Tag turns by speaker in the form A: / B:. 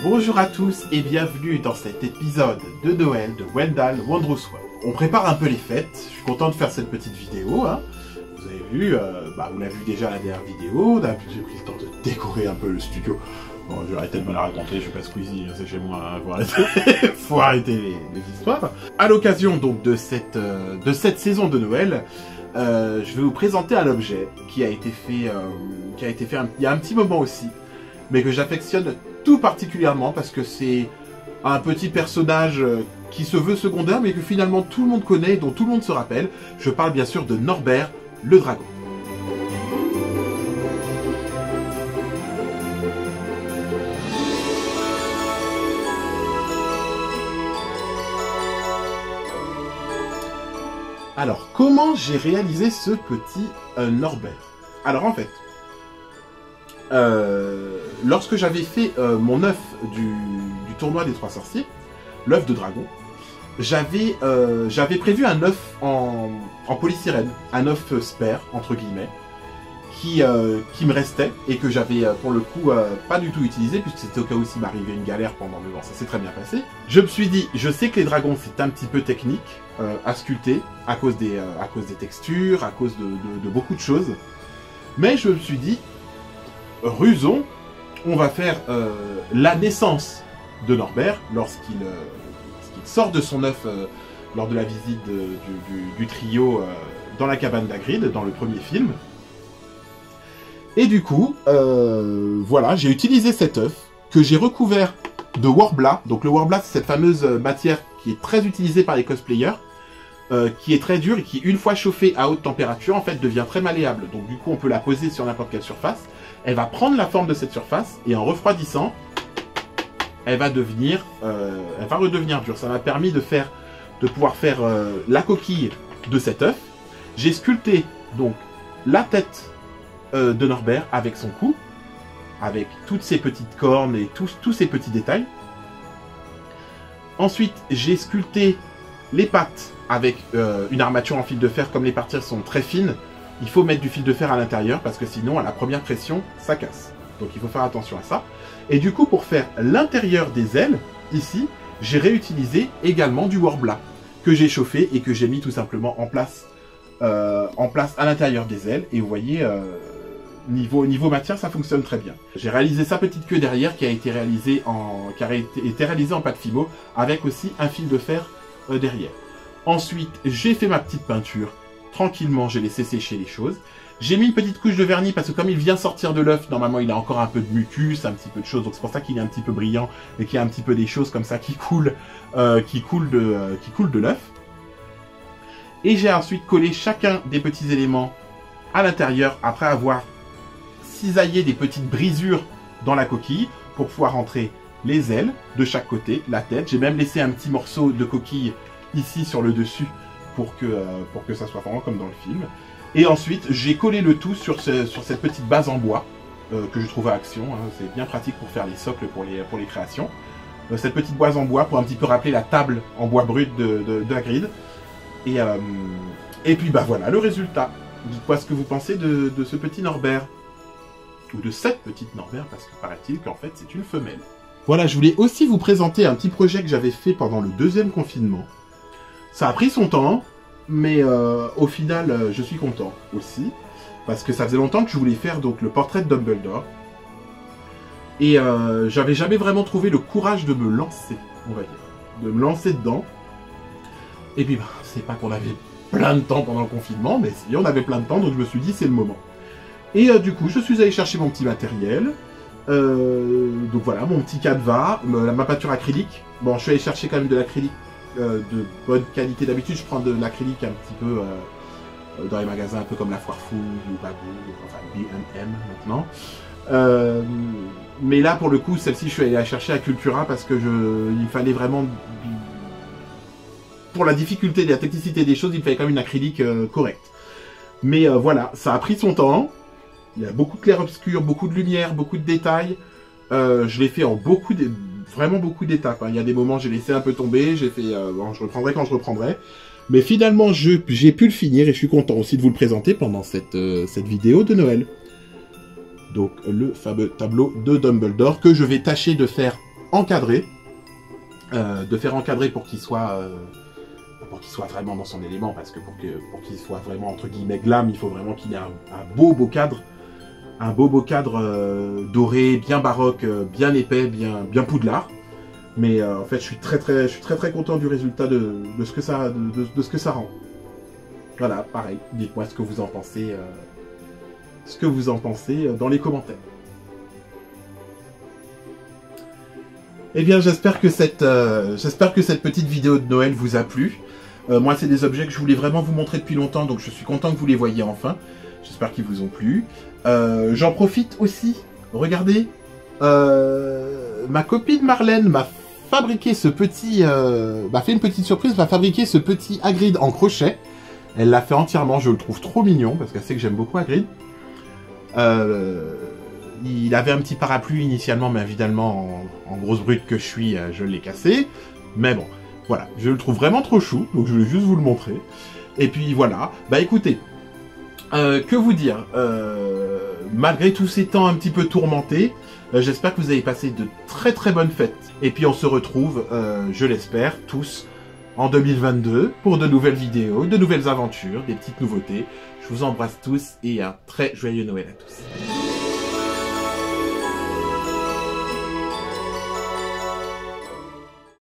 A: Bonjour à tous et bienvenue dans cet épisode de Noël de Wendell Wondrous World. On prépare un peu les fêtes, je suis content de faire cette petite vidéo. Hein. Vous avez vu, vous l'avez vu déjà la dernière vidéo, j'ai pris le temps de décorer un peu le studio. Bon, je vais arrêter de me la raconter, je suis pas Squeezie, c'est chez moi, hein, faut arrêter les histoires. À l'occasion donc de cette saison de Noël, je vais vous présenter un objet qui a été fait il y a un petit moment aussi, mais que j'affectionne tout particulièrement parce que c'est un petit personnage qui se veut secondaire, mais que finalement tout le monde connaît, dont tout le monde se rappelle. Je parle bien sûr de Norbert le dragon. Alors, comment j'ai réalisé ce petit Norbert? Alors en fait, lorsque j'avais fait mon œuf du tournoi des 3 sorciers, l'œuf de dragon, j'avais prévu un œuf en polystyrène, un œuf spare, entre guillemets, qui me restait et que j'avais pour le coup pas du tout utilisé, puisque c'était au cas où s'il m'arrivait une galère pendant le vent. Ça s'est très bien passé. Je me suis dit, je sais que les dragons c'est un petit peu technique à sculpter, à cause des textures, à cause de beaucoup de choses, mais je me suis dit, rusons, on va faire la naissance de Norbert lorsqu'il sort de son œuf lors de la visite du trio dans la cabane d'Hagrid, dans le premier film. Et du coup, voilà, j'ai utilisé cet œuf que j'ai recouvert de Worbla. Donc le Worbla, c'est cette fameuse matière qui est très utilisée par les cosplayers, qui est très dure et qui, une fois chauffée à haute température, en fait, devient très malléable. Donc du coup, on peut la poser sur n'importe quelle surface. Elle va prendre la forme de cette surface et en refroidissant, elle va redevenir dure. Ça m'a permis de pouvoir faire la coquille de cet œuf. J'ai sculpté donc la tête de Norbert avec son cou, avec toutes ses petites cornes et tous ces petits détails. Ensuite, j'ai sculpté les pattes avec une armature en fil de fer. Comme les parties sont très fines, il faut mettre du fil de fer à l'intérieur parce que sinon, à la première pression, ça casse. Donc il faut faire attention à ça. Et du coup, pour faire l'intérieur des ailes, ici, j'ai réutilisé également du Worbla que j'ai chauffé et que j'ai mis tout simplement en place à l'intérieur des ailes. Et vous voyez, niveau matière, ça fonctionne très bien. J'ai réalisé sa petite queue derrière qui a été réalisée en pâte Fimo avec aussi un fil de fer derrière. Ensuite, j'ai fait ma petite peinture. Tranquillement, j'ai laissé sécher les choses. J'ai mis une petite couche de vernis parce que comme il vient sortir de l'œuf, normalement il a encore un peu de mucus, un petit peu de choses, donc c'est pour ça qu'il est un petit peu brillant et qu'il y a un petit peu des choses comme ça qui coulent de l'œuf. Et j'ai ensuite collé chacun des petits éléments à l'intérieur après avoir cisaillé des petites brisures dans la coquille pour pouvoir rentrer les ailes de chaque côté, la tête. J'ai même laissé un petit morceau de coquille ici sur le dessus pour que ça soit vraiment comme dans le film. Et ensuite, j'ai collé le tout sur cette petite base en bois que je trouve à Action. Hein. C'est bien pratique pour faire les socles pour les créations. Cette petite base en bois pour un petit peu rappeler la table en bois brut de Hagrid. Et puis bah voilà le résultat. Dites-moi ce que vous pensez de ce petit Norbert. Ou de cette petite Norbert, parce que paraît-il qu'en fait c'est une femelle. Voilà, je voulais aussi vous présenter un petit projet que j'avais fait pendant le 2e confinement. Ça a pris son temps, mais au final, je suis content aussi, parce que ça faisait longtemps que je voulais faire donc le portrait de Dumbledore, et j'avais jamais vraiment trouvé le courage de me lancer, on va dire, de me lancer dedans. Et puis, c'est pas qu'on avait plein de temps pendant le confinement, mais si on avait plein de temps, donc je me suis dit c'est le moment. Et du coup, je suis allé chercher mon petit matériel. Donc voilà, mon petit canevas, ma peinture acrylique. Bon, je suis allé chercher quand même de l'acrylique de bonne qualité. D'habitude, je prends de l'acrylique un petit peu dans les magasins, un peu comme la Foire Fouille ou Babou, enfin B&M maintenant. Mais là, pour le coup, celle-ci, je suis allé la chercher à Cultura parce que il fallait vraiment, pour la difficulté et la technicité des choses, il fallait quand même une acrylique correcte. Mais voilà, ça a pris son temps. Il y a beaucoup de clair-obscur, beaucoup de lumière, beaucoup de détails. Je l'ai fait en vraiment beaucoup d'étapes. Hein. Il y a des moments, j'ai laissé un peu tomber, j'ai fait, bon, je reprendrai quand je reprendrai. Mais finalement, j'ai pu le finir et je suis content aussi de vous le présenter pendant cette vidéo de Noël. Donc, le fameux tableau de Dumbledore que je vais tâcher de faire encadrer, pour qu'il soit vraiment dans son élément, parce que pour qu'il soit vraiment entre guillemets glam, il faut vraiment qu'il ait un beau cadre, doré, bien baroque, bien épais, bien poudlard. Mais en fait, je suis très content du résultat de ce que ça rend. Voilà, pareil. Dites-moi ce que vous en pensez, dans les commentaires. Eh bien, j'espère que cette petite vidéo de Noël vous a plu. Moi, c'est des objets que je voulais vraiment vous montrer depuis longtemps, donc je suis content que vous les voyiez enfin. J'espère qu'ils vous ont plu. J'en profite aussi. Regardez, ma copine Marlène m'a fabriqué ce petit, m'a fait une petite surprise, m'a fabriqué ce petit Hagrid en crochet. Elle l'a fait entièrement, je le trouve trop mignon, parce qu'elle sait que j'aime beaucoup Hagrid. Il avait un petit parapluie initialement, mais évidemment, en grosse brute que je suis, je l'ai cassé. Mais bon, voilà, je le trouve vraiment trop chou, donc je voulais juste vous le montrer. Et puis voilà, bah écoutez, que vous dire, malgré tous ces temps un petit peu tourmentés, j'espère que vous avez passé de très bonnes fêtes. Et puis on se retrouve, je l'espère, tous en 2022 pour de nouvelles vidéos, de nouvelles aventures, des petites nouveautés. Je vous embrasse tous et un très joyeux Noël à tous.